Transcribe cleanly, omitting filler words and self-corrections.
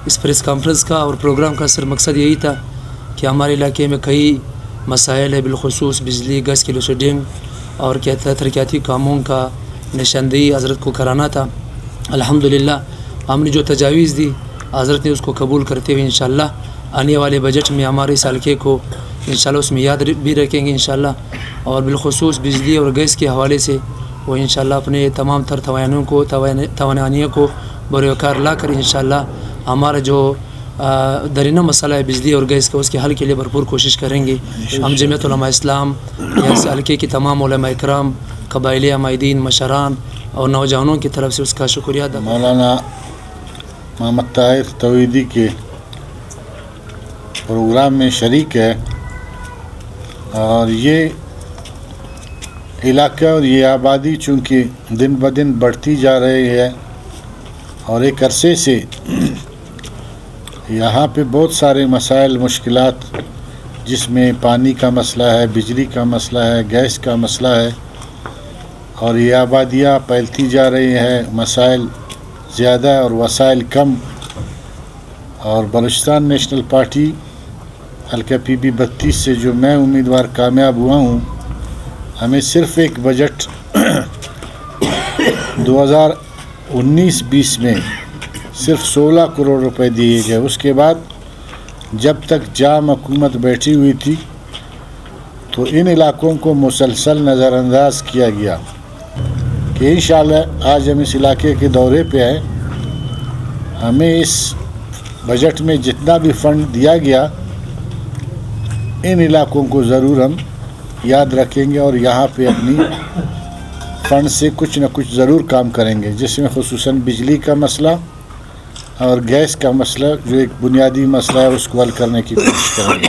اس press conference کا اور programme کا سر مقصد یہی تھا کہ ہمارے علاقے میں کئی مسائل ہے، بالخصوص بجلی، گیس کی لوڈ شیڈنگ اور ترقیاتی کاموں کا نشاندہی حضرت کو کرانا تھا۔ الحمدللہ ہم نے جو تجاویز دی حضرت نے اس کو قبول کرتے ہوئے انشاءاللہ آنے والے بجٹ میں ہمارے اس حلقے کو انشاءاللہ اس میں یاد بھی رکھیں گے انشاءاللہ، اور بالخصوص بجلی اور گیس کے حوالے سے وہ انشاءاللہ اپنے تمام تر توانائیوں کو بروکار لا کر انشاءاللہ ہمارا جو درینہ مسئلہ ہے بجلی اور گیس کا اس کے حل کے لیے بھرپور کوشش کریں گے۔ ہم جمعیت علماء اسلام یا اس حلقے کی تمام علماء اکرام، قبائلی عمائدین، مشران اور نوجوانوں کی طرف سے اس کا شکریہ ادا۔ مولانا محمد طاہر توحیدی کے پروگرام میں شریک ہے، اور یہ علاقہ اور یہ آبادی چونکہ دن بدن بڑھتی جا رہی ہے اور ایک عرصے سے یہاں پہ بہت سارے مسائل، مشکلات، جس میں پانی کا مسئلہ ہے، بجلی کا مسئلہ ہے، گیس کا مسئلہ ہے، اور یہ آبادیاں پھیلتی جا رہی ہیں، مسائل زیادہ اور وسائل کم، اور بلوچستان نیشنل پارٹی حلقہ پی بی 32 سے جو میں امیدوار کامیاب ہوا ہوں، ہمیں صرف ایک بجٹ 2019-20 میں صرف 16 کروڑ روپے دیے گئے۔ اس کے بعد جب تک جام حکومت بیٹھی ہوئی تھی تو ان علاقوں کو مسلسل نظر انداز کیا گیا کہ انشاءاللہ آج ہم اس علاقے کے دورے پہ ہیں، ہمیں اس بجٹ میں جتنا بھی فنڈ دیا گیا ان علاقوں کو ضرور ہم یاد رکھیں گے اور یہاں پہ اپنی فنڈ سے کچھ نہ کچھ ضرور کام کریں گے، جس میں خصوصاً بجلی کا مسئلہ اور گیس کا مسئلہ جو ایک بنیادی مسئلہ ہے اس کو حل کرنے کی کوشش کریں گے۔